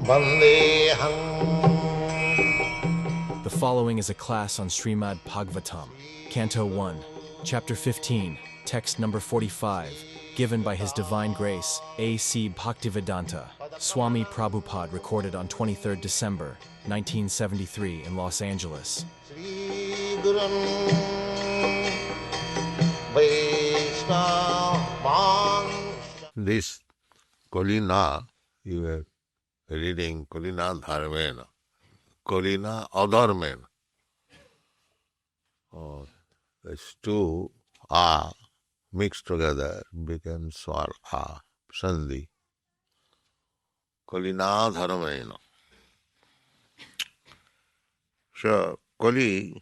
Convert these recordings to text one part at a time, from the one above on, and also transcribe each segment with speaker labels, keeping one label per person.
Speaker 1: Vandeham.
Speaker 2: The following is a class on Srimad Bhagavatam, Canto 1, Chapter 15, Text number 45, given by His Divine Grace, A.C. Bhaktivedanta, Swami Prabhupada, recorded on 23rd December, 1973 in Los Angeles.
Speaker 1: Sri Gurun Vaishnavan.
Speaker 3: This Kolina, you were reading Kolina Dharmena, Kolina Adharmena. These two are mixed together, become Swar A, Sandhi. Kolina Dharmena. So, Koli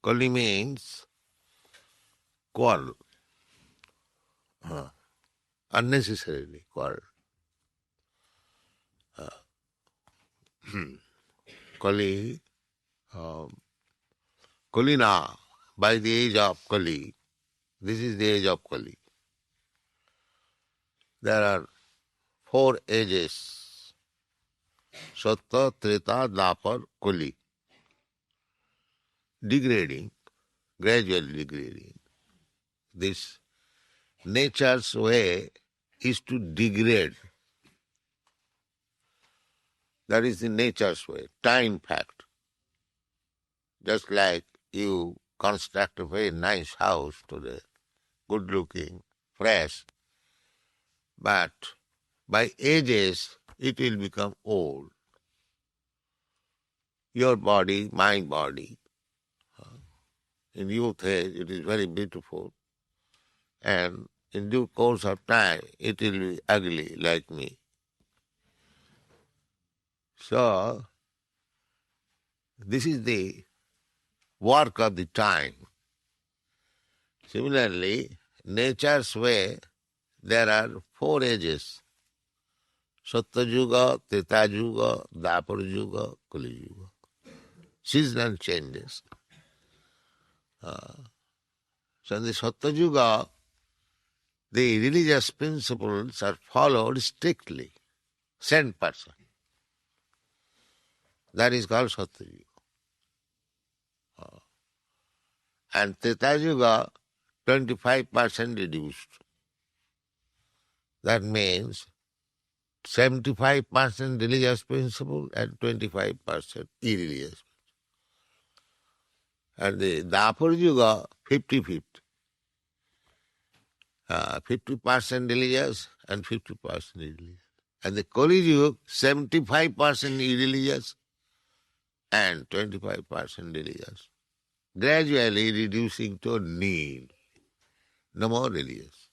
Speaker 3: means quarrel. Unnecessarily quarrel. Kali, Kolina, by the age of Kali, this is the age of Kali. There are 4 ages, Sattva, Treta, Dwapar, Kali. Degrading, gradually degrading. This nature's way is to degrade. That is the nature's way, time fact. Just like you construct a very nice house today, good looking, fresh, but by ages it will become old. Your body, my body, in youth age it is very beautiful, and in due course of time it will be ugly like me. So, this is the work of the time. Similarly, nature's way, there are 4 ages. Sattva Yuga, Treta Yuga, Dwapar Yuga, Kali Yuga. Seasonal changes. So in the Sattva Yuga, the religious principles are followed strictly, 100%. That is called Sattva Yuga. And Treta Yuga, 25% reduced. That means 75% religious principle and 25% irreligious. And the Dwapar Yuga, 50-50. 50% religious and 50% irreligious. And the Kali Yuga, 75% irreligious and 25% religious. Gradually reducing to nil. No more religious.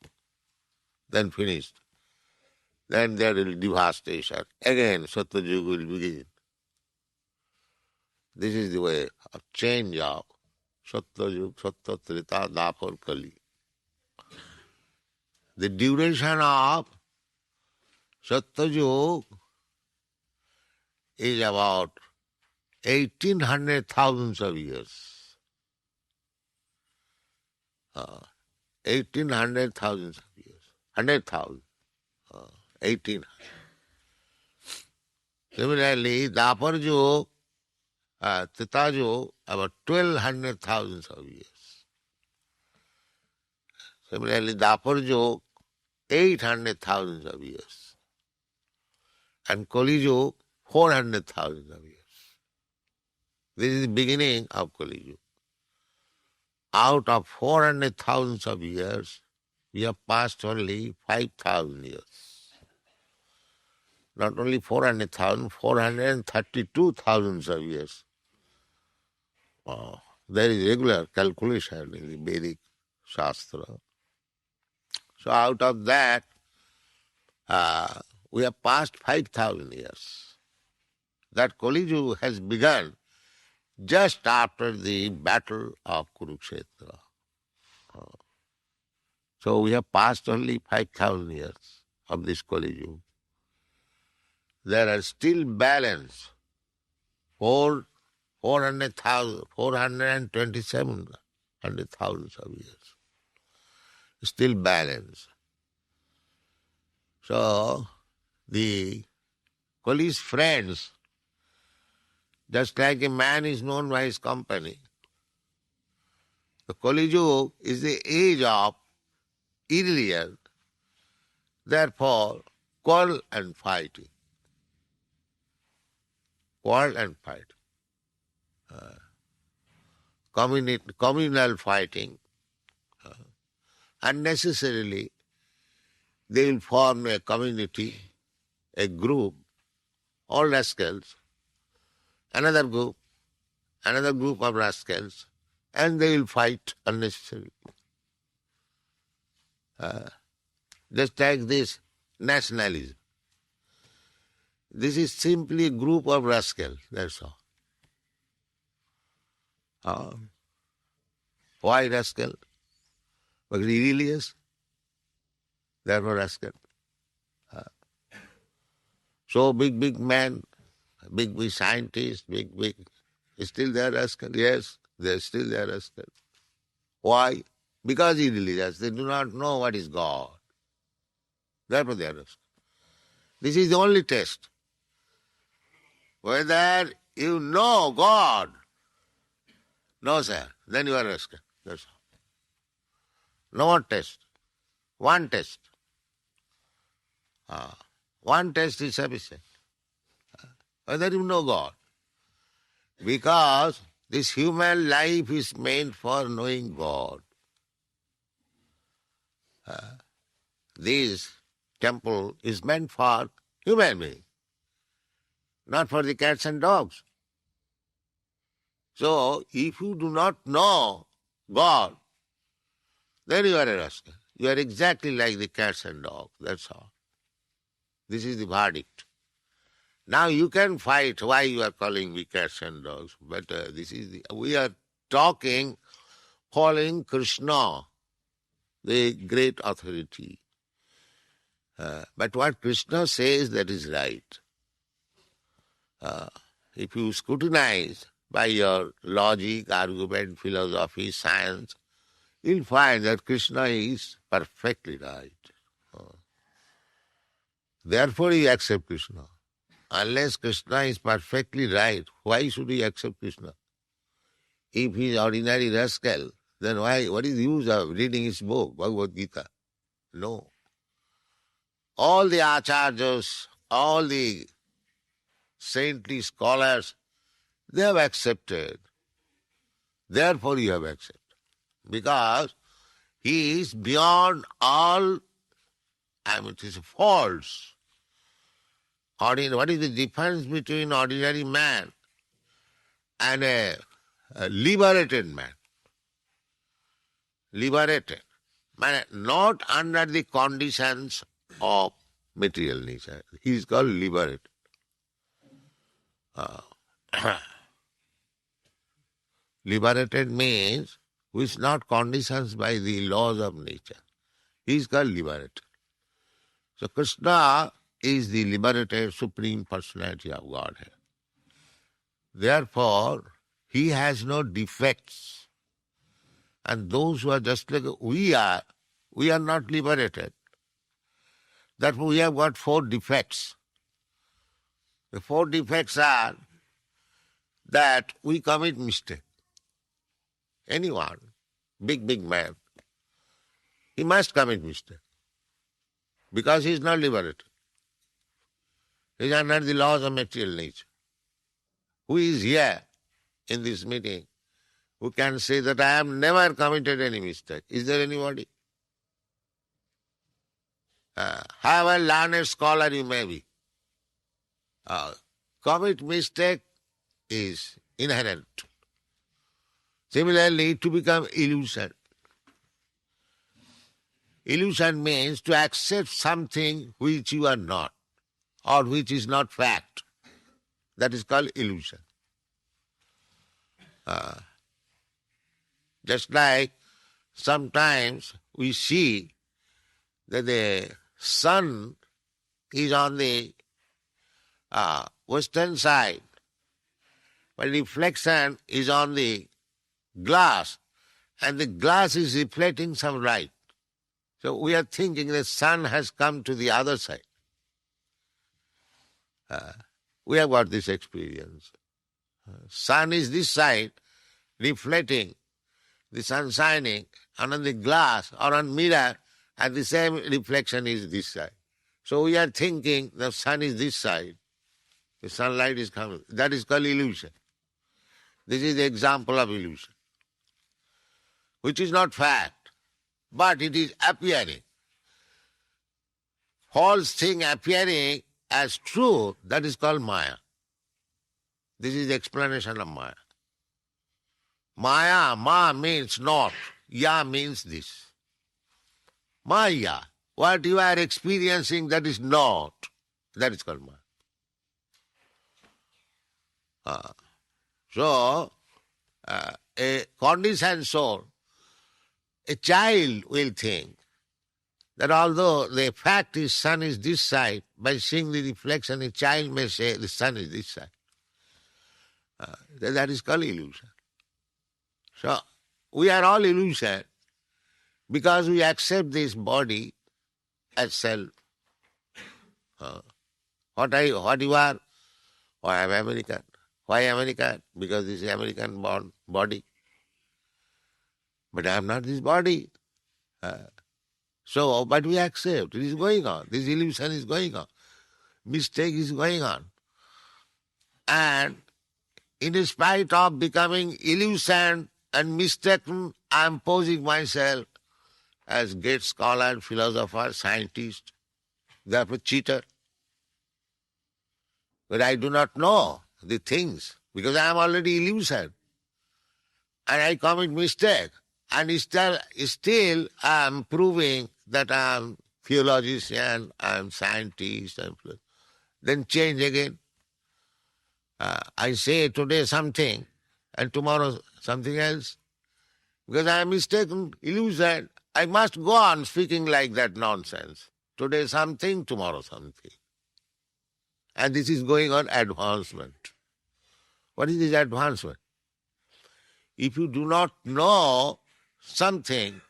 Speaker 3: Then finished. Then there will be devastation. Again, Sattva Yuga will begin. This is the way of change of Sattva Yuga, Sattva, Treta, Dwapar, Kali. The duration of Sattva Yuga is about 1800 thousands of years. 1800 thousands of years. 100,000. 1800. Similarly, Dwapar Yuga, Treta Yuga, about 1200 thousands of years. Similarly, Dwapar Yuga, 800 thousands of years. And Kali Yuga, 400 thousands of years. This is the beginning of Kali Yuga. Out of 400 thousands of years, we have passed only 5,000 years. Not only 400,000, 432,000 of years. There is regular calculation in the Vedic Shastra. So out of that, we have passed 5,000 years. That Kali Yuga has begun just after the battle of Kurukshetra. So we have passed only 5,000 years of this Kali Yuga. There are still balance 427,000 of years. Still balance. So the Kali's friends, just like a man is known by his company. The Kali Yuga is the age of rebellion, therefore quarrel and fighting. Quarrel and fight. Communal fighting. Unnecessarily, they will form a community, a group, all rascals, another group of rascals, and they will fight unnecessarily. Just like this nationalism. This is simply a group of rascals, that's all. Why rascal? Because rebellious, therefore rascal. So big man, big scientist, still they are rascal. Yes, they are still there rascal. Why? Because irreligious. They do not know what is God. Therefore they are rascal. This is the only test. Whether you know God. No, sir. Then you are rascal. That's all. No more test. One test. One test is sufficient. Whether you know God. Because this human life is meant for knowing God. This temple is meant for human beings, not for the cats and dogs. So, if you do not know God, then you are a rascal. You are exactly like the cats and dogs, that's all. This is the verdict. Now you can fight why you are calling me cats and dogs, but we are talking, calling Krishna, the great authority. But what Krishna says, that is right. If you scrutinize by your logic, argument, philosophy, science, you'll find that Krishna is perfectly right. Therefore you accept Krishna. Unless Krishna is perfectly right, why should we accept Krishna? If he is ordinary rascal, then what is the use of reading his book, Bhagavad Gita? No. All the acharyas, all the saintly scholars, they have accepted. Therefore you have accepted. Because he is beyond all, it is false. What is the difference between ordinary man and a liberated man? Liberated. Not under the conditions of material nature. He is called liberated. Liberated means who is not conditioned by the laws of nature. He is called liberated. So Krishna is the liberated Supreme Personality of Godhead. Therefore, he has no defects. And those who are just like we are not liberated. Therefore, we have got 4 defects. The 4 defects are that we commit mistake. Anyone, big man, he must commit mistake. Because he is not liberated. He is under the laws of material nature. Who is here in this meeting who can say that I have never committed any mistake? Is there anybody? However learned scholar you may be, commit mistake is inherent. Similarly, to become illusion. Illusion means to accept something which you are not, or which is not fact. That is called illusion. Just like sometimes we see that the sun is on the western side, but reflection is on the glass, and the glass is reflecting some light. So we are thinking the sun has come to the other side. We have got this experience. Sun is this side, reflecting, the sun shining, and on the glass or on mirror, and the same reflection is this side. So we are thinking the sun is this side, the sunlight is coming. That is called illusion. This is the example of illusion, which is not fact, but it is appearing. False thing appearing as true, that is called Maya. This is the explanation of Maya. Maya, Ma means not, Ya means this. Maya, what you are experiencing that is not, that is called Maya. So, a conditioned soul, a child will think that although the fact is sun is this side, by seeing the reflection, a child may say the sun is this side. That is called illusion. So, we are all illusion because we accept this body as self. What you are? Why I am American. Why American? Because this is American born body. But I am not this body. So, but we accept. It is going on. This illusion is going on. Mistake is going on. And in spite of becoming illusion and mistaken, I am posing myself as great scholar, philosopher, scientist, therefore cheater. But I do not know the things because I am already illusion. And I commit mistake. And still I am proving that I am theologian, I am scientist. Then change again. I say today something and tomorrow something else. Because I am mistaken, illusion. I must go on speaking like that nonsense. Today something, tomorrow something. And this is going on advancement. What is this advancement? If you do not know something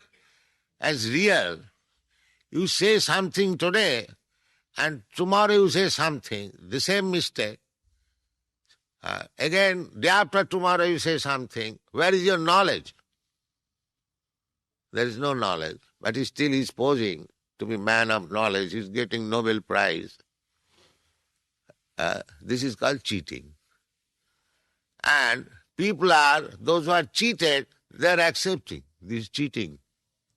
Speaker 3: as real, you say something today and tomorrow you say something, the same mistake. Again, day after tomorrow you say something. Where is your knowledge? There is no knowledge, but he still is posing to be man of knowledge. He is getting Nobel Prize. This is called cheating. And people are, those who are cheated, they are accepting this cheating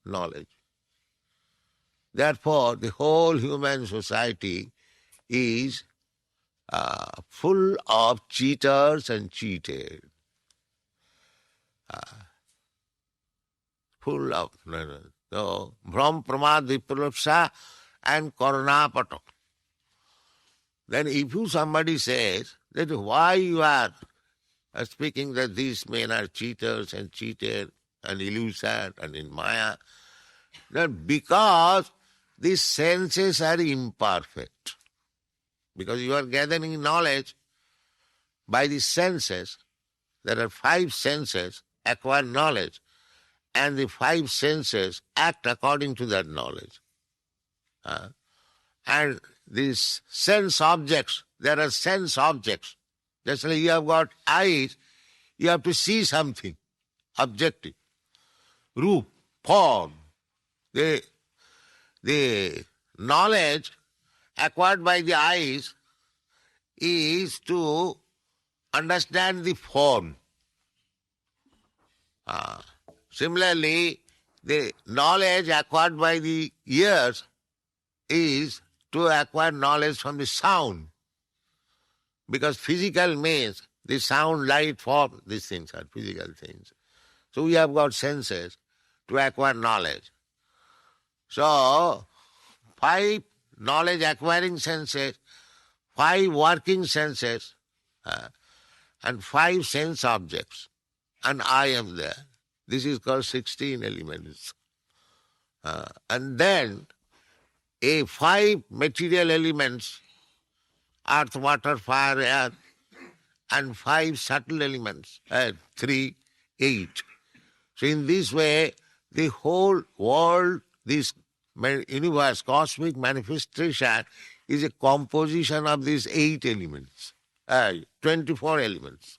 Speaker 3: knowledge. Therefore, the whole human society is full of cheaters and cheated. Full of, so, Brahm Pramad Viprapsa and Karunapato. Then if somebody says that why you are speaking that these men are cheaters and cheated and illusion and in Maya, then because these senses are imperfect. Because you are gathering knowledge by the senses. There are 5 senses acquire knowledge, and the 5 senses act according to that knowledge. And these sense objects, there are sense objects. Just like you have got eyes, you have to see something objective. Roop, form. The knowledge acquired by the eyes is to understand the form. Similarly, the knowledge acquired by the ears is to acquire knowledge from the sound. Because physical means the sound, light, form, these things are physical things. So we have got senses to acquire knowledge. So, 5 knowledge acquiring senses, 5 working senses, and 5 sense objects. And I am there. This is called 16 elements. And then, 5 material elements, earth, water, fire, air, and 5 subtle elements, 3, 8. So in this way, the whole world, this universe, cosmic manifestation is a composition of these 8 elements, 24 elements.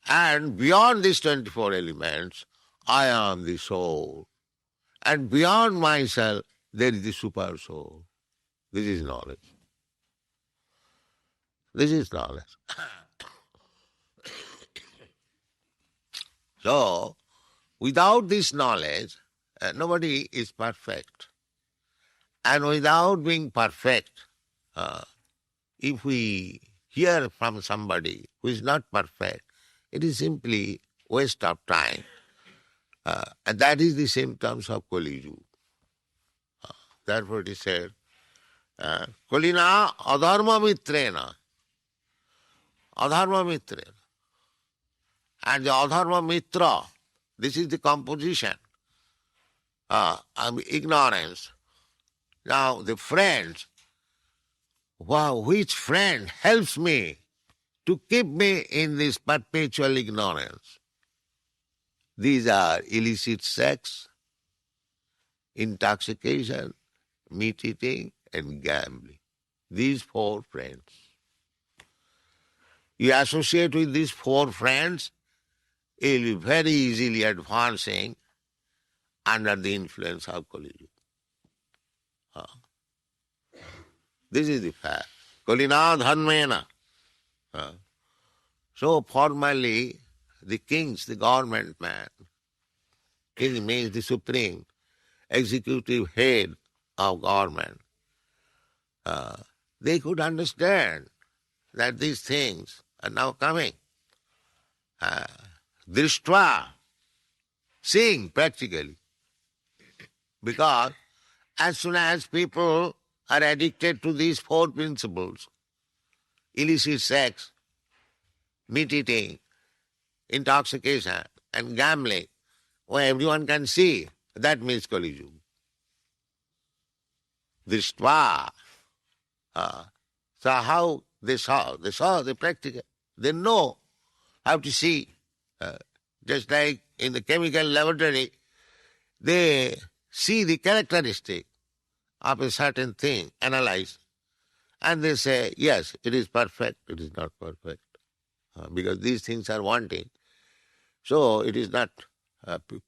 Speaker 3: And beyond these 24 elements, I am the soul. And beyond myself, there is the super soul. This is knowledge. This is knowledge. So, without this knowledge, nobody is perfect. And without being perfect, if we hear from somebody who is not perfect, it is simply waste of time. And that is the symptoms of Kali Yuga. Therefore it is said, Kalina adharma mitrena. Adharma mitrena. And the adharma mitra, this is the composition of ignorance. Now the friends, which friend helps me to keep me in this perpetual ignorance? These are illicit sex, intoxication, meat eating, and gambling. These 4 friends. You associate with these 4 friends, you'll be very easily advancing under the influence of Kali Yuga. This is the fact. Kalina dharmena. So formally, the kings, the government man, king means the supreme executive head of government, they could understand that these things are now coming. Drishtva, seeing practically. Because as soon as people are addicted to these 4 principles, illicit sex, meat eating, intoxication, and gambling, where everyone can see, that means Kali Yuga. Drishtva. So how they saw? They practical. They know how to see. Just like in the chemical laboratory, they see the characteristic of a certain thing, analyze, and they say, yes, it is perfect, it is not perfect. Because these things are wanting. So it is not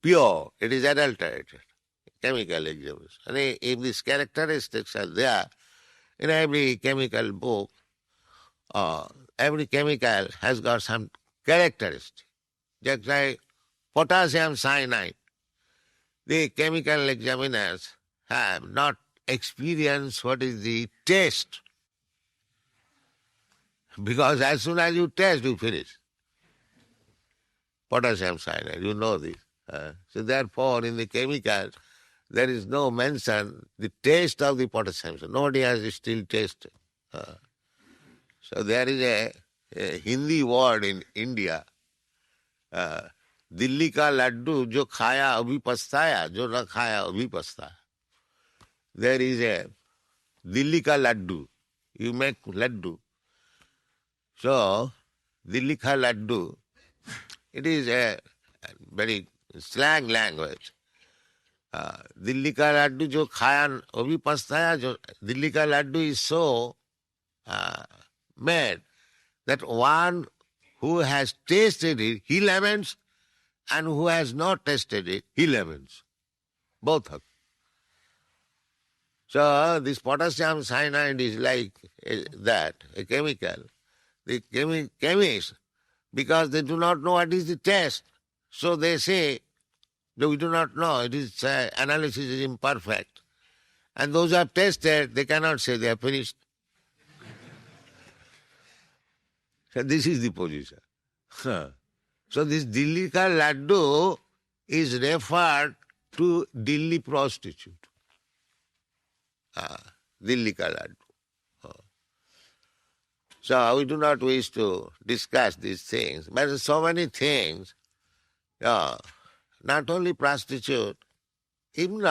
Speaker 3: pure, it is adulterated. Chemical examples. And if these characteristics are there, in every chemical book, every chemical has got some characteristic. Just like potassium cyanide, the chemical examiners have not experienced what is the taste. Because as soon as you taste, you finish. Potassium cyanide, you know this. So therefore, in the chemicals, there is no mention the taste of the potassium cyanide. Nobody has still tasted. So there is a Hindi word in India, Dilli ka laddu jo khaya abhi pastaya, jo na khaya abhi pastaya. There is a Dilli ka laddu. You make laddu. So, Dilli ka laddu, it is a very slang language. Dilli ka laddu jo khaya abhi pastaya, jo Dilli ka laddu is so made that one who has tasted it, he laments, and who has not tasted it, he laments. Both of. So this potassium cyanide is like that, a chemical. The chemists, because they do not know what is the taste, so they say, no, we do not know, it is analysis is imperfect. And those who have tasted, they cannot say they are finished. So this is the position. So this Dilli ka laddu is referred to Dilli prostitute. Dilli ka laddu. So we do not wish to discuss these things, but so many things, not only prostitute, even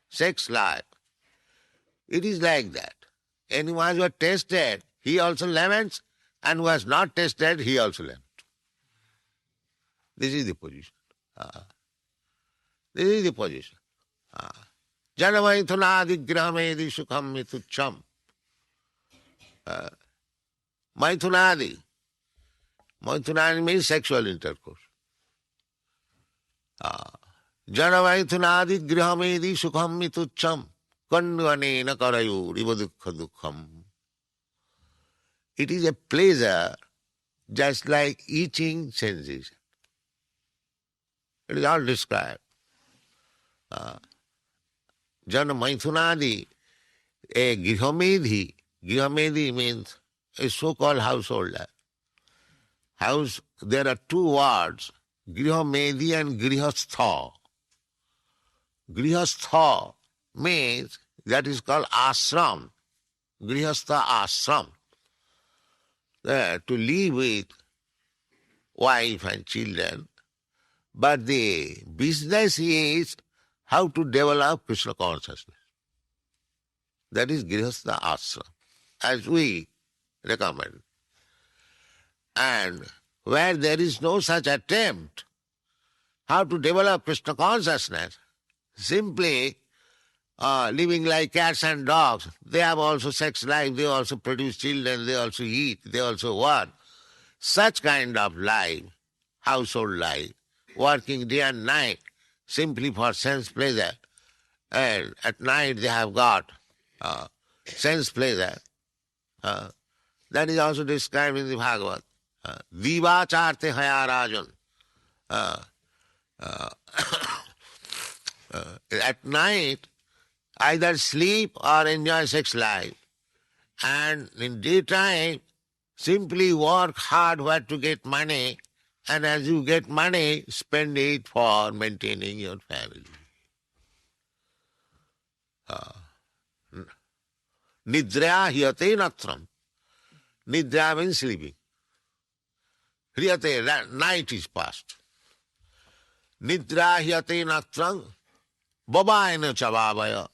Speaker 3: sex life, it is like that. Anyone who has tasted, he also laments, and who has not tasted, he also laments. This is the position. This is the position. Janamaithunadi grahamedi sukham mitucham. Maithunadi. Maithunadi means sexual intercourse. Janamaithunadi grahamedi sukham mitucham. Kandvanena karayur ivadukha dukham. It is a pleasure just like eating sensation. It is all described. Jana Maithunadi, a Grihamedhi. Grihamedhi means a so-called householder. There are two words, Grihamedhi and Grihastha. Grihastha means that is called ashram. Grihastha ashram. To live with wife and children. But the business is how to develop Krishna consciousness. That is Grihastha Ashram, as we recommend. And where there is no such attempt, how to develop Krishna consciousness, simply living like cats and dogs. They have also sex life, they also produce children, they also eat, they also work. Such kind of life, household life, working day and night, simply for sense pleasure. And at night they have got sense pleasure. That is also described in the Bhagavad. Diva charte haya rajan. At night, either sleep or enjoy sex life. And in daytime, simply work hard where to get money, and as you get money, spend it for maintaining your family. Nidra hyate natram. Nidra means sleeping. Hyate, night is past. Nidra hyate natram. Babaina chavavaya.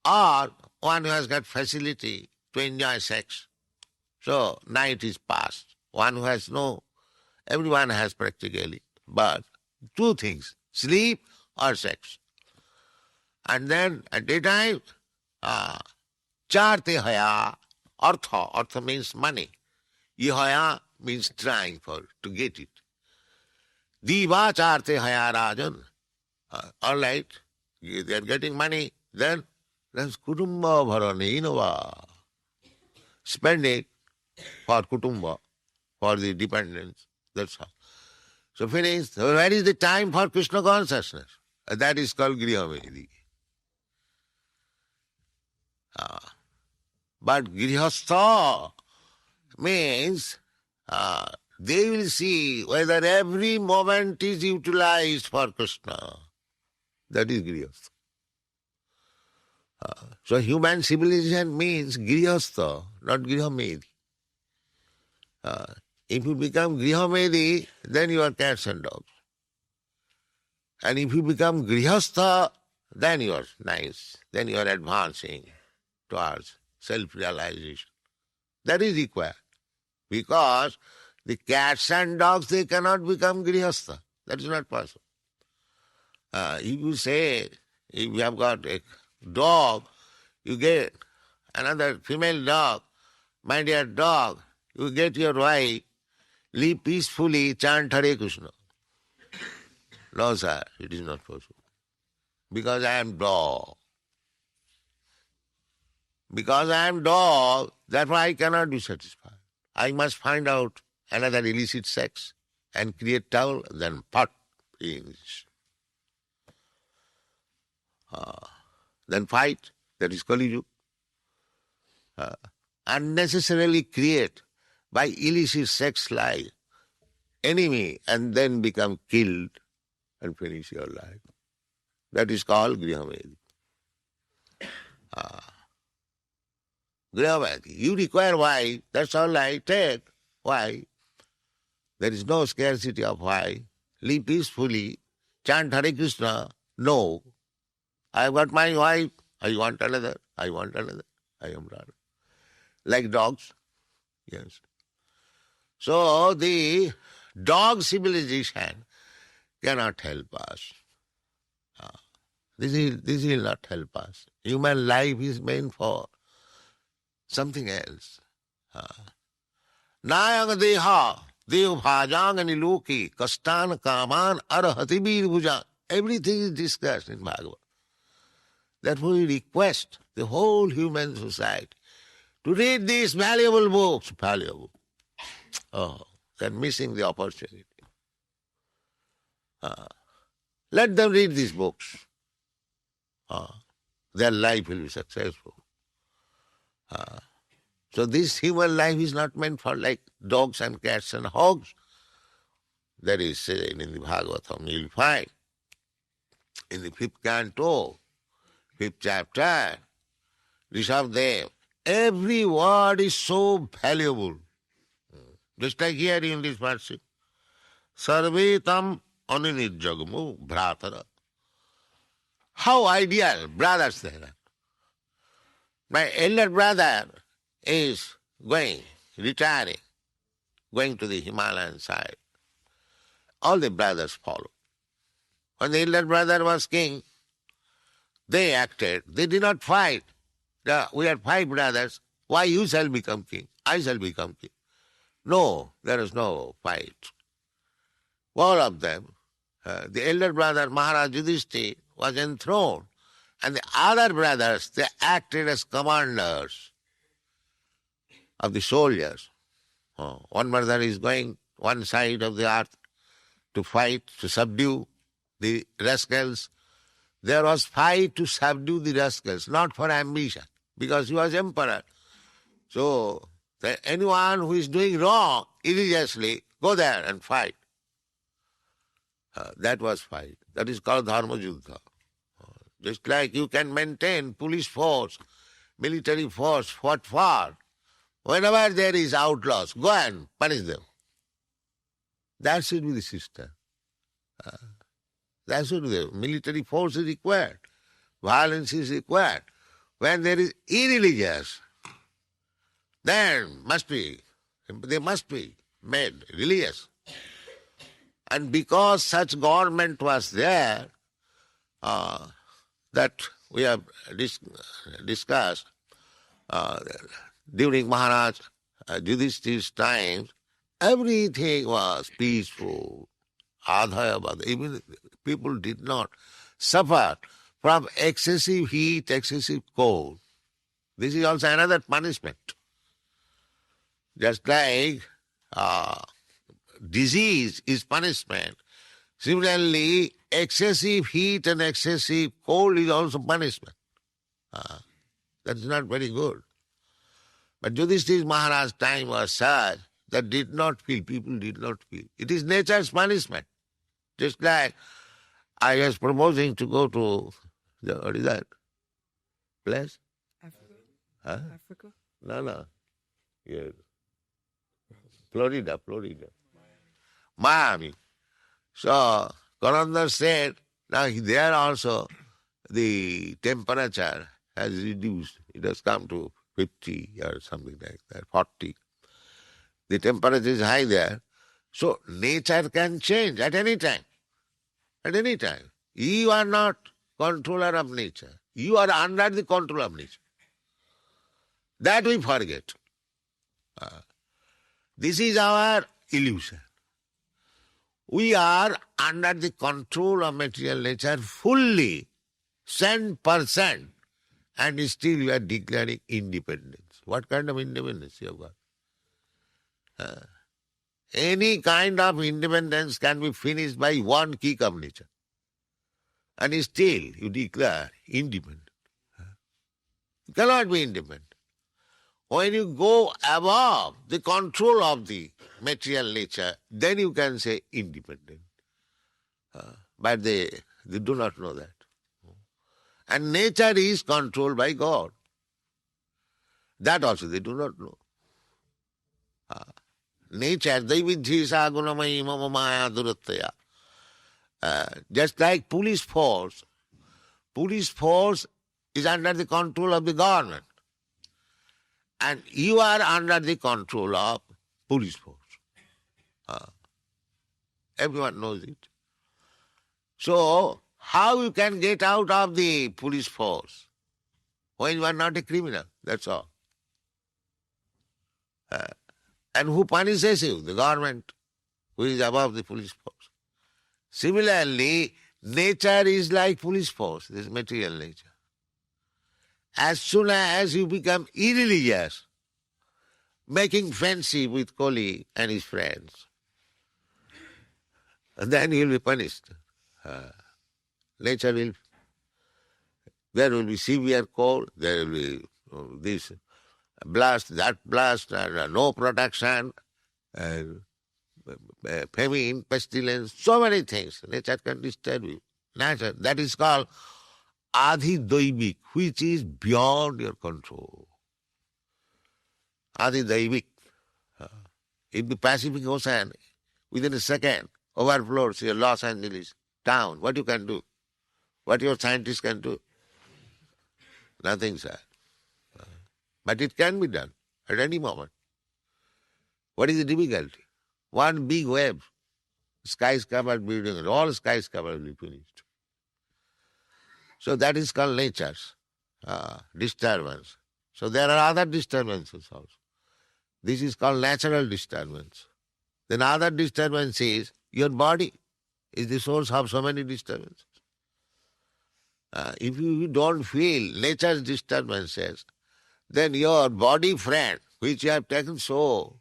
Speaker 3: Or one who has got facility to enjoy sex. So night is past. One who has no, everyone has practically, but two things, sleep or sex. And then at daytime, charte haya, artha means money. Ihaya means trying to get it. Diva charte haya rajan. All right, they are getting money, then that's kutumba bharanenava. Spend it for kutumba, for the dependents. That's how. So finished. So where is the time for Krishna consciousness? That is called Grihamedi. But Grihastha means they will see whether every moment is utilized for Krishna. That is Grihastha. So human civilization means Grihastha, not Grihamedi. If you become Grihamedi, then you are cats and dogs. And if you become Grihastha, then you are nice. Then you are advancing towards self-realization. That is required. Because the cats and dogs, they cannot become Grihastha. That is not possible. If you say, if you have got a dog, you get another female dog, my dear dog, you get your wife, live peacefully, chant Hare Krishna. No, sir, it is not possible. Because I am dog. Because I am dog, therefore I cannot be satisfied. I must find out another illicit sex and create trouble, then pot is. Then fight, that is Kali Yuga. Unnecessarily create by illicit sex life enemy and then become killed and finish your life. That is called Grihamedi. Grihamedi. You require wife, that's all I take. Why? There is no scarcity of wife. Live peacefully, chant Hare Krishna. No. I have got my wife, I want another, I want another, I am not. Like dogs. Yes. So the dog civilization cannot help us. This will not help us. Human life is meant for something else. Nayang deha, dev bhajang aniloki, kastan kaman arahati bir bhujang. Everything is discussed in Bhagavad. Therefore we request the whole human society to read these valuable books. Valuable. Oh, they're missing the opportunity. Let them read these books. Their life will be successful. So this human life is not meant for like dogs and cats and hogs. That is said in the Bhagavatam. You'll find in the 5th canto, 5th chapter, Rishabdev, every word is so valuable. Just like here in this verse. Sarve tam aninirjagamu bhratara. How ideal brothers they are. My elder brother is retiring, going to the Himalayan side. All the brothers follow. When the elder brother was king, they acted. They did not fight. We are 5 brothers. Why you shall become king? I shall become king. No, there is no fight. All of them, the elder brother Maharaj Yudhishthira was enthroned, and the other brothers, they acted as commanders of the soldiers. One brother is going one side of the earth to fight, to subdue the rascals. There was fight to subdue the rascals, not for ambition, because he was emperor. So anyone who is doing wrong, immediately go there and fight. That was fight. That is called Dharma Yuddha. Just like you can maintain police force, military force, what for? Whenever there is outlaws, go and punish them. That should be the system. That should be the military force is required. Violence is required. When there is irreligious, then they must be made religious. And because such government was there, that we have discussed during Maharaj Yudhishthira's times, everything was peaceful. Adhaya, even people did not suffer from excessive heat, excessive cold. This is also another punishment. Just like disease is punishment, similarly, excessive heat and excessive cold is also punishment. That is not very good. But Yudhishthira Maharaj's time was such that people did not feel. It is nature's punishment. Just like I was proposing to go to, what is that place?
Speaker 4: Africa?
Speaker 3: Huh?
Speaker 4: Africa?
Speaker 3: No. Yes. Florida. Miami. So, Karandar said, now there also the temperature has reduced. It has come to 50 or something like that, 40. The temperature is high there. So, nature can change at any time. At any time. You are not controller of nature. You are under the control of nature. That we forget. This is our illusion. We are under the control of material nature fully, 100%, and still we are declaring independence. What kind of independence you have got? Any kind of independence can be finished by one kick of nature. And still you declare independent. You cannot be independent. When you go above the control of the material nature, then you can say independent. But they do not know that. And nature is controlled by God. That also they do not know. Nature, daividhisa gunamai mama maya durattaya. Just like police force is under the control of the government. And you are under the control of police force. Everyone knows it. So, how you can get out of the police force when you are not a criminal, that's all. And who punishes you? The government, who is above the police force. Similarly, nature is like police force, this material nature. As soon as you become irreligious, making friendship with Koli and his friends, then you will be punished. Nature will, there will be severe cold, there will be this blast, that blast, and no protection, famine, pestilence, so many things. Nature can disturb you. Nature, that is called Adhi-Daivik, which is beyond your control. Adhi-Daivik. In the Pacific Ocean, within a second, overflows your Los Angeles town. What you can do? What your scientists can do? Nothing, sir. But it can be done at any moment. What is the difficulty? One big wave, skyscraper building, all skyscraper will be finished. So that is called nature's disturbance. So there are other disturbances also. This is called natural disturbance. Then other disturbance is your body is the source of so many disturbances. If you don't feel nature's disturbances, then your body friend, which you have taken so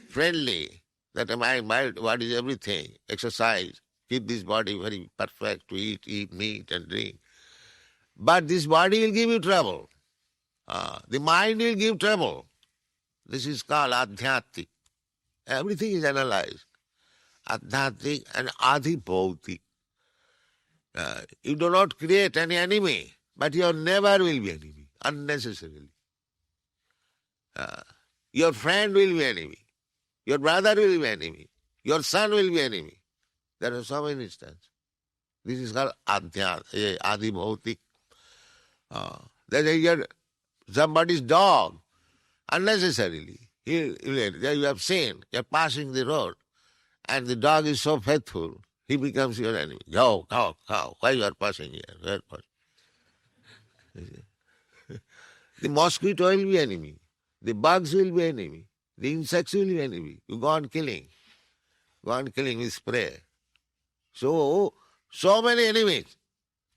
Speaker 3: friendly, that my body is everything, exercise, keep this body very perfect to eat meat and drink. But this body will give you trouble. The mind will give trouble. This is called adhyatmik. Everything is analyzed. Adhyatmik and adhibhautik. You do not create any enemy, but your neighbor will be enemy, unnecessarily. Your friend will be enemy. Your brother will be enemy. Your son will be enemy. There are so many instances. This is called adhibhautik. Then you get somebody's dog, unnecessarily. You have seen, you are passing the road, and the dog is so faithful, he becomes your enemy. Go, why you are passing here? Why are passing? The mosquito will be enemy. The bugs will be enemy. The insects will be enemy. You go on killing. Go on killing with spray. So many enemies,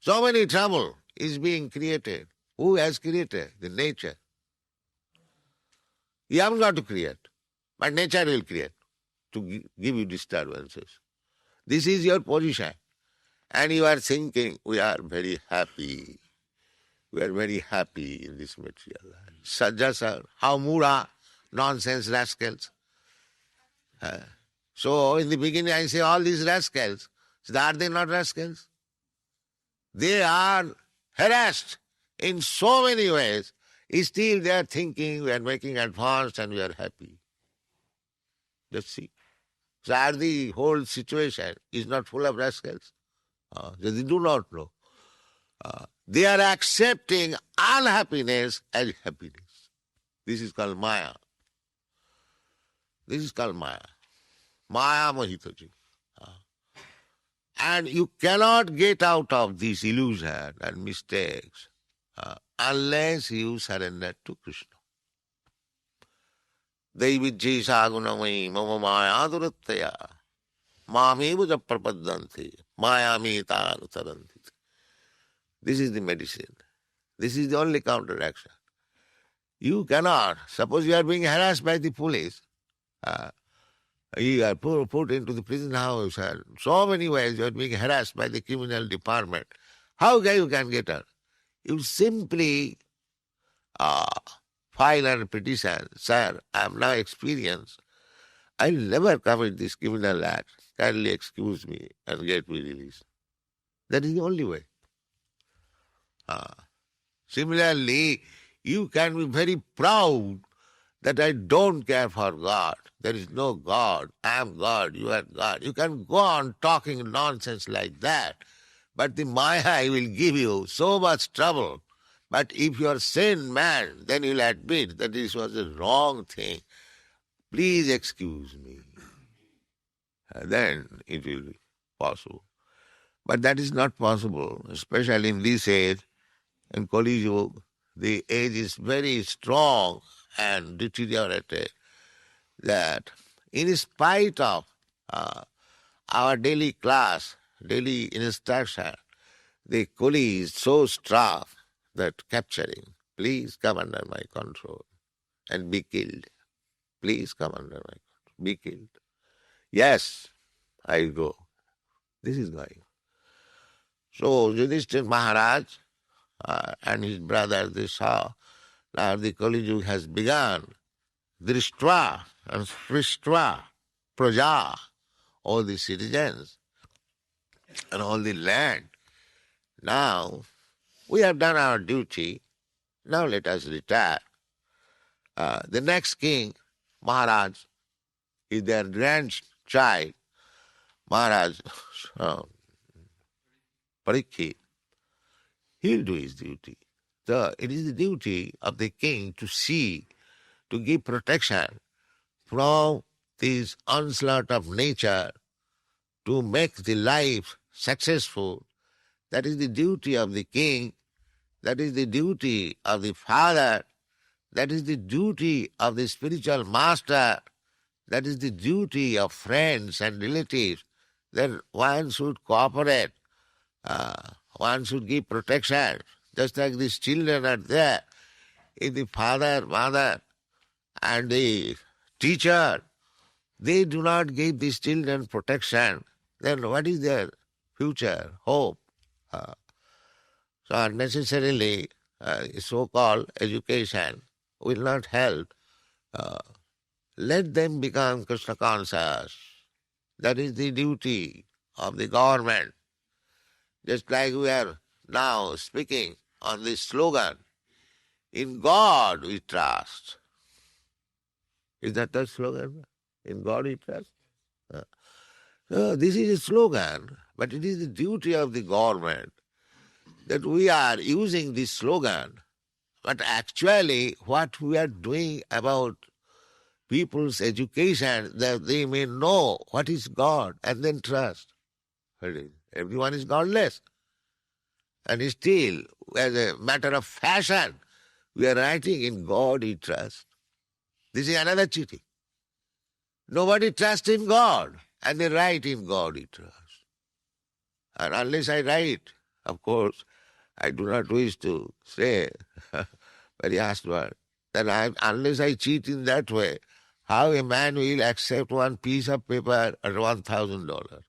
Speaker 3: so many trouble is being created. Who has created? The nature. You haven't got to create, but nature will create to give you disturbances. This is your position. And you are thinking, we are very happy. We are very happy in this material life. Sajjasa, how Mura, nonsense rascals. So in the beginning I say all these rascals, so are they not rascals? They are harassed in so many ways. Still they are thinking we are making advance and we are happy. Just see. So are the whole situation is not full of rascals? They do not know. They are accepting unhappiness as happiness. This is called Maya. This is called Maya. Maya Mohitaji. And you cannot get out of this illusion and mistakes unless you surrender to Krishna. Daivijjesa gunamai mama maya durattaya mamevaja prapadanti maya mita taranti. This is the medicine. This is the only counteraction. You cannot, suppose you are being harassed by the police, you are put into the prison house, and so many ways you are being harassed by the criminal department. How you can get out? You simply file a petition. Sir, I have now experienced. I will never commit this criminal act. Kindly excuse me and get me released. That is the only way. Similarly, you can be very proud that I don't care for God. There is no God. I am God. You are God. You can go on talking nonsense like that. But the Maya will give you so much trouble. But if you are sane man, then you will admit that this was a wrong thing. Please excuse me. And then it will be possible. But that is not possible, especially in this age. In Kali Yuga, the age is very strong and deteriorated, that in spite of our daily class, daily instruction, the Kali is so strong that capturing, please come under my control and be killed. Please come under my control, be killed. Yes, I go. This is going. So Yudhishthira Maharaj and his brothers, they saw now the Kali Yuga has begun. Drishtva and Srishtva, Praja, all the citizens and all the land. Now we have done our duty. Now let us retire. The next king, Maharaj, is their grandchild, Maharaj Parikshit. He'll do his duty. So it is the duty of the king to see, to give protection from this onslaught of nature, to make the life successful. That is the duty of the king. That is the duty of the father. That is the duty of the spiritual master. That is the duty of friends and relatives. That one should cooperate. One should give protection. Just like these children are there. If the father, mother, and the teacher, they do not give these children protection, then what is their future, hope? So unnecessarily, so-called education will not help. Let them become Krishna conscious. That is the duty of the government. Just like we are now speaking on this slogan, in God we trust. Is that the slogan? In God we trust? So this is a slogan, but it is the duty of the government that we are using this slogan, but actually what we are doing about people's education, that they may know what is God and then trust. Everyone is godless. And still, as a matter of fashion, we are writing in God we trust. This is another cheating. Nobody trusts in God, and they write in God we trust. And unless I write, of course, I do not wish to say very harsh word, that unless I cheat in that way, how a man will accept one piece of paper at $1,000?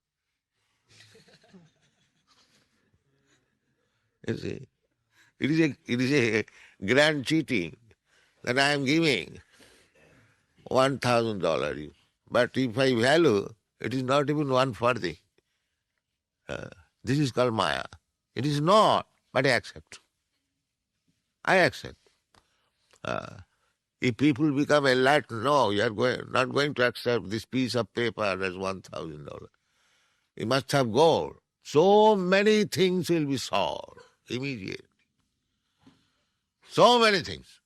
Speaker 3: You see, it is a grand cheating that I am giving $1,000. But if I value, it is not even 1/40. This is called Maya. It is not, but I accept. I accept. If people become enlightened, no, you are not going to accept this piece of paper as $1,000. You must have gold. So many things will be solved immediately. So many things.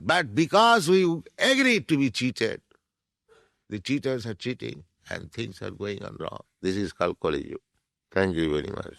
Speaker 3: But because we agreed to be cheated, the cheaters are cheating and things are going on wrong. This is called Kali Yuga. Thank you very much.